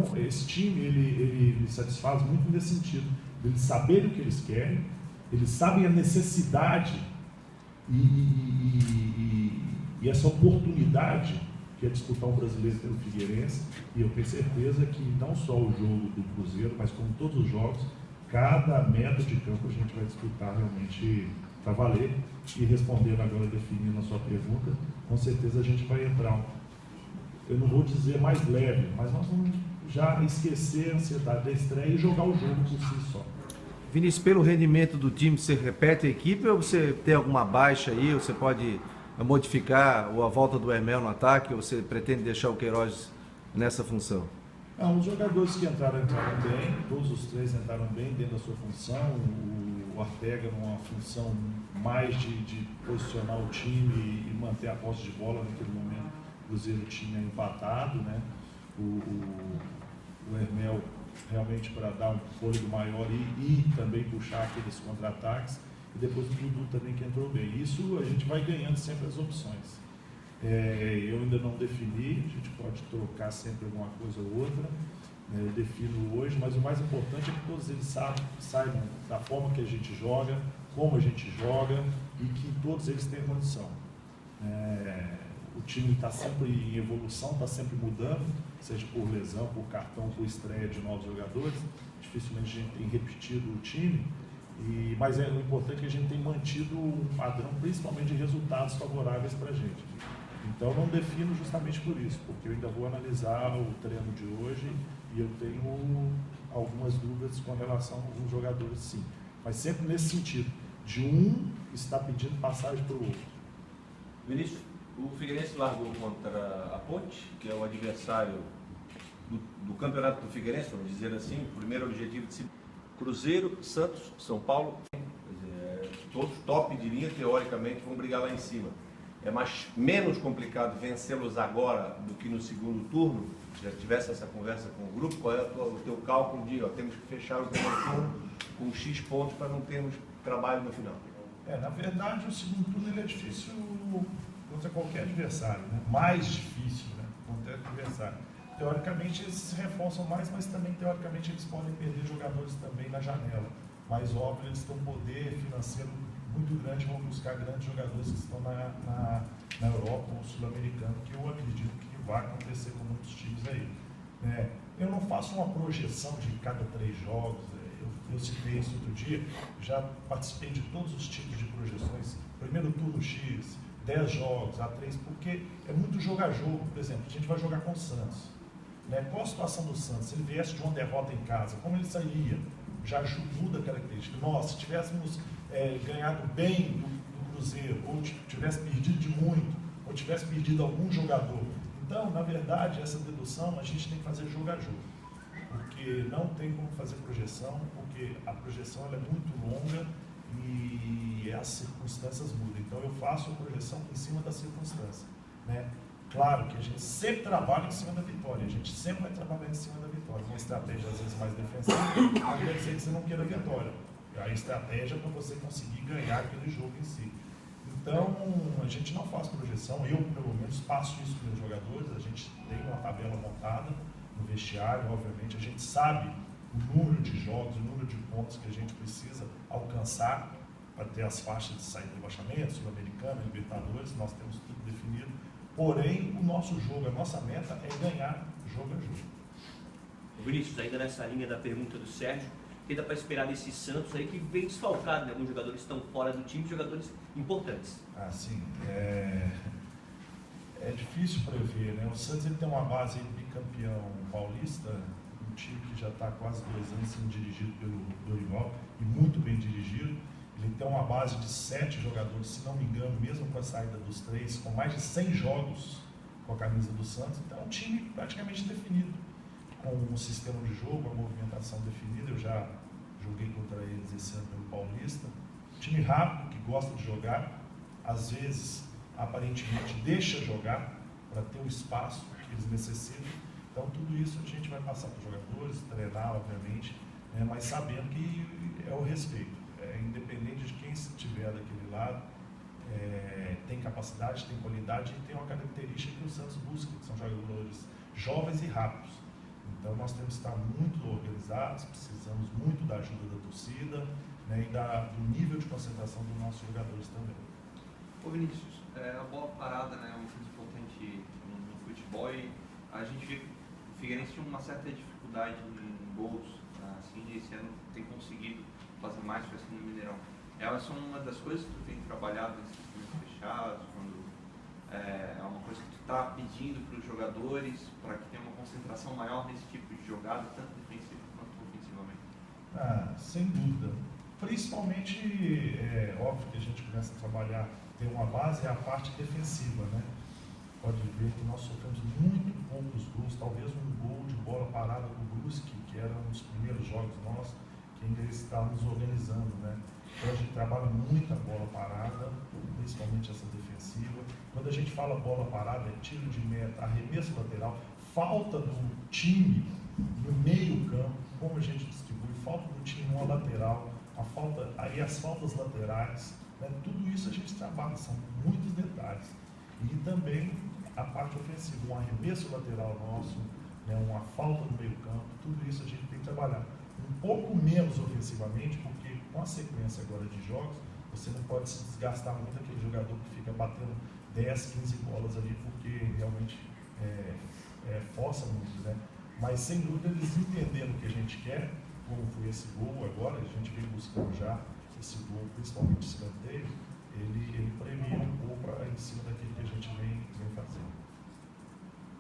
Então, esse time, ele satisfaz muito nesse sentido. Eles saberem o que eles querem, eles sabem a necessidade e essa oportunidade que é disputar um brasileiro pelo Figueirense. E eu tenho certeza que não só o jogo do Cruzeiro, mas como todos os jogos, cada metro de campo a gente vai disputar realmente para valer. E respondendo agora, definindo a sua pergunta, com certeza a gente vai entrar, eu não vou dizer mais leve, mas nós vamos já esquecer a ansiedade da estreia e jogar o jogo por si só. Vinícius, pelo rendimento do time, você repete a equipe ou você tem alguma baixa aí? Você pode modificar a volta do Hermel no ataque ou você pretende deixar o Queiroz nessa função? Os jogadores que entraram bem, todos os três entraram bem dentro da sua função. O Ortega numa função mais de posicionar o time e manter a posse de bola naquele momento. O Cruzeiro tinha empatado, né? O Hermel realmente para dar um fôlego maior e também puxar aqueles contra-ataques. E depois o Dudu também que entrou bem. Isso a gente vai ganhando sempre as opções. Eu ainda não defini, a gente pode trocar sempre alguma coisa ou outra. Eu defino hoje, mas o mais importante é que todos eles saibam da forma que a gente joga, como a gente joga e que todos eles tenham condição. O time está sempre em evolução, está sempre mudando, seja por lesão, por cartão, por estreia de novos jogadores. Dificilmente a gente tem repetido o time, mas o importante é que a gente tem mantido um padrão, principalmente de resultados favoráveis para a gente. Então não defino justamente por isso, porque eu ainda vou analisar o treino de hoje e eu tenho algumas dúvidas com relação a alguns jogadores, sim. Mas sempre nesse sentido, de um estar pedindo passagem para o outro. Vinícius, o Figueirense largou contra a Ponte, que é o adversário do campeonato do Figueirense, vamos dizer assim, o primeiro objetivo de Cruzeiro, Santos, São Paulo, todos top de linha, teoricamente, vão brigar lá em cima. É menos complicado vencê-los agora do que no segundo turno? Já tivesse essa conversa com o grupo, qual é o teu cálculo de temos que fechar o primeiro turno com X pontos para não termos trabalho no final? Na verdade, o segundo turno ele é difícil contra qualquer adversário, né? Mais difícil, né? Contra qualquer adversário. Teoricamente eles se reforçam mais, mas também teoricamente eles podem perder jogadores também na janela. Mas óbvio, eles têm um poder financeiro muito grande, vão buscar grandes jogadores que estão na Europa ou sul-americano, que eu acredito que vai acontecer com muitos times aí. Eu não faço uma projeção de cada 3 jogos, eu citei isso outro dia, já participei de todos os tipos de projeções, primeiro turno X, 10 jogos, A3, porque é muito jogo a jogo. Por exemplo, a gente vai jogar com o Santos. Qual a situação do Santos? Se ele viesse de uma derrota em casa, como ele sairia? Já muda a característica. Se tivéssemos ganhado bem do Cruzeiro, ou tivesse perdido de muito, ou tivesse perdido algum jogador. Então, na verdade, essa dedução a gente tem que fazer jogo a jogo. Porque não tem como fazer projeção, porque a projeção ela é muito longa e as circunstâncias mudam. Então, eu faço a projeção em cima da circunstância. Claro que a gente sempre trabalha em cima da vitória, a gente sempre vai trabalhar em cima da vitória. Uma estratégia, às vezes, mais defensiva, não quer dizer que você não queira a vitória. A estratégia é para você conseguir ganhar aquele jogo em si. Então, a gente não faz projeção, eu, pelo menos, passo isso para os jogadores, a gente tem uma tabela montada no vestiário, obviamente, a gente sabe o número de jogos, o número de pontos que a gente precisa alcançar para ter as faixas de saída do rebaixamento, Sul-Americana, Libertadores, nós temos tudo definido. Porém, o nosso jogo, a nossa meta é ganhar jogo a jogo. Vinícius, ainda nessa linha da pergunta do Sérgio, o que dá para esperar desse Santos aí que vem desfalcado, né? Alguns jogadores estão fora do time, jogadores importantes. Sim. É difícil prever, né? O Santos ele tem uma base bicampeão paulista, um time que já está quase 2 anos sendo dirigido pelo Dorival e muito bem dirigido. Ele tem uma base de 7 jogadores, se não me engano, mesmo com a saída dos 3, com mais de 100 jogos com a camisa do Santos. Então é um time praticamente definido, com um sistema de jogo, a movimentação definida. Eu já joguei contra eles esse ano pelo Paulista. Time rápido, que gosta de jogar, às vezes, aparentemente, deixa jogar para ter o espaço que eles necessitam. Então tudo isso a gente vai passar para os jogadores, treinar, obviamente, mas sabendo que é o respeito. Independente de quem estiver daquele lado, tem capacidade, tem qualidade e tem uma característica que o Santos busca, que são jogadores jovens e rápidos. Então nós temos que estar muito organizados, precisamos muito da ajuda da torcida, né, e do nível de concentração dos nossos jogadores também. Ô Vinícius, a bola parada, né, é uma coisa importante no futebol, e a gente vê que o Figueirense tinha uma certa dificuldade em gols, assim, esse ano tem conseguido fazer mais com essa no Mineirão. Elas são uma das coisas que tu tem trabalhado nesses times fechados, quando é uma coisa que tu está pedindo para os jogadores, para que tenha uma concentração maior nesse tipo de jogada, tanto defensivo quanto ofensivamente? Sem dúvida. Principalmente, óbvio que a gente começa a trabalhar, tem uma base, é a parte defensiva, né? Pode ver que nós sofremos muito poucos gols, talvez um gol de bola parada com o Brusque, que era um dos primeiros jogos nossos, que ainda estávamos organizando, né? Então a gente trabalha muito a bola parada, principalmente essa defensiva. Quando a gente fala bola parada, é tiro de meta, arremesso lateral, falta do time no meio campo, como a gente distribui, falta do time numa lateral, aí as faltas laterais, né? Tudo isso a gente trabalha, são muitos detalhes. E também a parte ofensiva, um arremesso lateral nosso, né? Uma falta no meio campo, tudo isso a gente tem que trabalhar. Um pouco menos ofensivamente, porque com a sequência agora de jogos, você não pode se desgastar muito aquele jogador que fica batendo 10, 15 bolas ali, porque realmente força muito, né? Mas sem dúvida eles entendendo o que a gente quer, como foi esse gol agora, a gente vem buscando já esse gol, principalmente esse escanteio, ele premia um pouco em cima daquilo que a gente vem fazendo.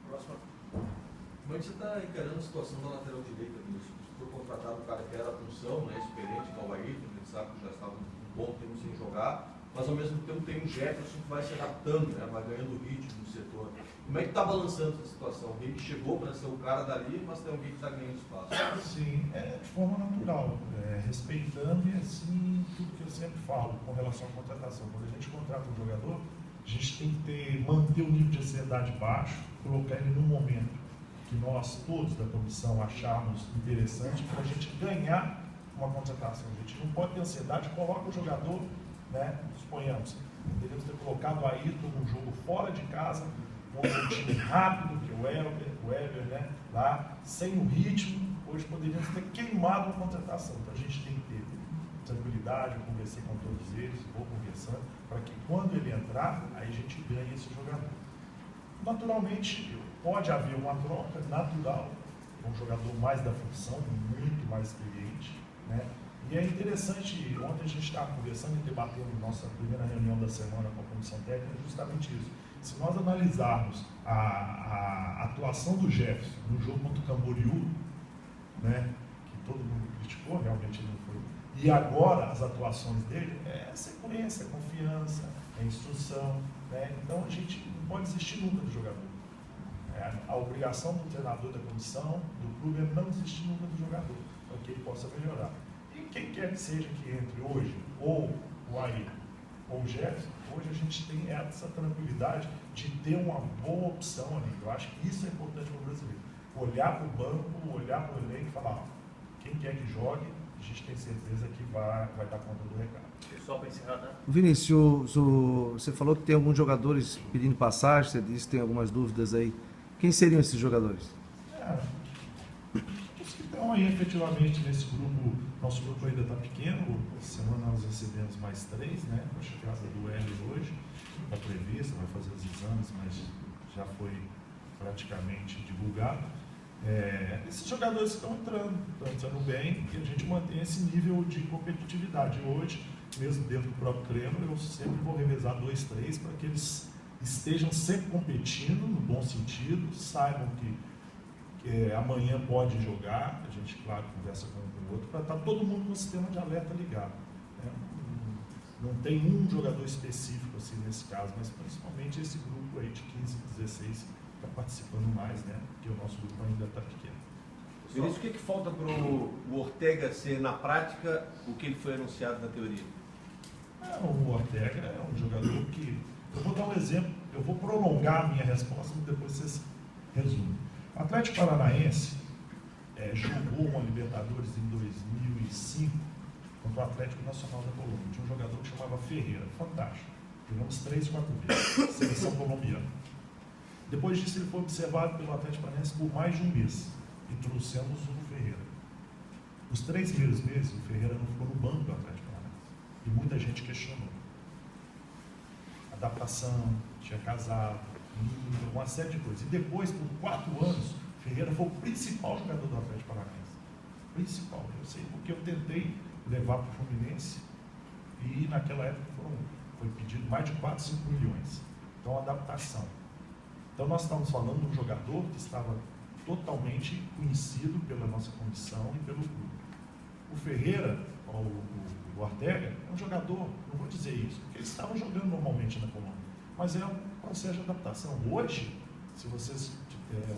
Próxima. Como é que você está encarando a situação da lateral direita, Vinícius? Foi contratado um cara que era a função, né, experiente, que é o Ayrton, a gente sabe que já estava um bom tempo sem jogar, mas ao mesmo tempo tem um Jefferson que vai se adaptando, né, vai ganhando ritmo no setor. Como é que está balançando essa situação? Alguém que chegou para ser o cara dali, mas tem alguém que está ganhando espaço. Sim, de forma natural, respeitando e assim, tudo que eu sempre falo com relação à contratação. Quando a gente contrata um jogador, a gente tem que manter o nível de ansiedade baixo, colocar ele num momento que nós todos da comissão acharmos interessante para a gente ganhar uma contratação. A gente não pode ter ansiedade, coloca o jogador, né, suponhamos, poderíamos ter colocado o Ayrton num jogo fora de casa, com um time rápido, que é o Weber, né, lá, sem o ritmo, hoje poderíamos ter queimado a contratação. Então a gente tem que ter tranquilidade, eu conversei com todos eles, vou conversando, para que quando ele entrar, aí a gente ganhe esse jogador. Naturalmente, pode haver uma troca natural, um jogador mais da função, muito mais experiente, né? E é interessante, ontem a gente estava conversando e debatendo na nossa primeira reunião da semana com a comissão técnica, justamente isso. Se nós analisarmos a atuação do Jefferson no jogo contra o Camboriú, né, que todo mundo criticou, realmente ele não foi, e agora as atuações dele é sequência, é confiança, é instrução, né? Então a gente não pode desistir nunca do jogador. A obrigação do treinador, da comissão, do clube é não desistir nunca do jogador, para que ele possa melhorar. E quem quer que seja que entre hoje, ou o Ayrton, ou o Jefferson, hoje a gente tem essa tranquilidade de ter uma boa opção ali. Eu acho que isso é importante para o brasileiro. Olhar para o banco, olhar para o elenco e falar, quem quer que jogue, a gente tem certeza que vai dar conta do recado. Só para encerrar, né? Vinícius, você falou que tem alguns jogadores pedindo passagem, você disse que tem algumas dúvidas aí. Quem seriam esses jogadores? Os que estão aí efetivamente nesse grupo, nosso grupo ainda está pequeno, essa semana nós recebemos mais 3, né? Com a chegada do Hélio hoje, está prevista, vai fazer os exames, mas já foi praticamente divulgado. Esses jogadores estão entrando bem e a gente mantém esse nível de competitividade. Hoje, mesmo dentro do próprio treino, eu sempre vou revezar 2, 3 para que eles estejam sempre competindo, no bom sentido, saibam que amanhã pode jogar, a gente, claro, conversa com o outro, para estar todo mundo com o sistema de alerta ligado. Né? Não tem um jogador específico assim nesse caso, mas principalmente esse grupo aí de 15, 16 está participando mais, né? Porque o nosso grupo ainda está pequeno. Vinícius, o que falta para o Ortega ser na prática o que ele foi anunciado na teoria? O Ortega é um jogador que... Eu vou dar um exemplo, eu vou prolongar a minha resposta e depois vocês resumem. O Atlético Paranaense jogou uma Libertadores em 2005 contra o Atlético Nacional da Colômbia. Tinha um jogador que chamava Ferreira, fantástico. Jogamos 3, 4 vezes, seleção colombiana. Depois disso ele foi observado pelo Atlético Paranaense por mais de um mês. e trouxemos o Ferreira. Os 3 primeiros meses, o Ferreira não ficou no banco do Atlético Paranaense. E muita gente questionou. Adaptação, tinha casado, uma série de coisas. E depois, por 4 anos, Ferreira foi o principal jogador do Atlético Paranaense. Principal. Eu sei porque eu tentei levar para o Fluminense e naquela época foi pedido mais de 4, 5 milhões. Então, adaptação. Então, nós estamos falando de um jogador que estava totalmente conhecido pela nossa comissão e pelo clube. O Ferreira, o Ortega, é um jogador, não vou dizer isso, porque ele estava jogando normalmente na Colômbia, mas é um processo de adaptação. Hoje, se vocês,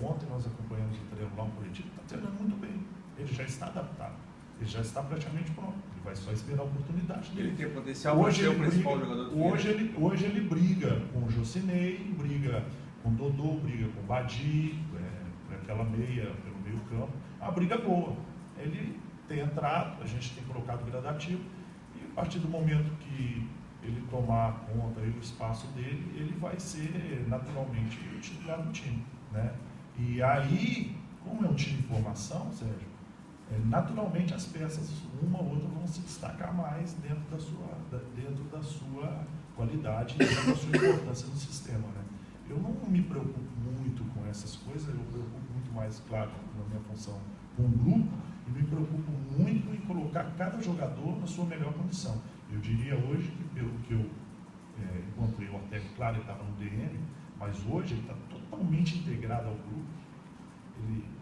ontem nós acompanhamos o treino lá, um coletivo, está treinando muito bem. Ele já está adaptado, ele já está praticamente pronto, ele vai só esperar a oportunidade dele. Ele tem potencial para ser o principal jogador do Figueirense. Hoje ele briga com o Jocinei, briga com o Dodô, briga com o Badi, aquela meia, pelo meio campo, a briga boa. Ele tem entrado, a gente tem colocado gradativo, e a partir do momento que ele tomar conta do espaço dele, ele vai ser naturalmente o titular do time, né? E aí, como é um time de formação, Sérgio, naturalmente as peças, uma ou outra, vão se destacar mais dentro da sua qualidade e dentro da sua importância no sistema, né? Eu não me preocupo muito com essas coisas, eu me preocupo muito mais, claro, na minha função com o grupo, e me preocupo muito em colocar cada jogador na sua melhor condição. Eu diria hoje que, pelo que eu encontrei o Ortega, claro, ele estava no DM, mas hoje ele está totalmente integrado ao grupo.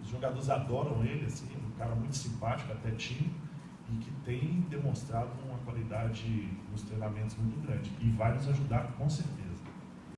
Os jogadores adoram ele, assim, um cara muito simpático, até tímido, e que tem demonstrado uma qualidade nos treinamentos muito grande. E vai nos ajudar com certeza.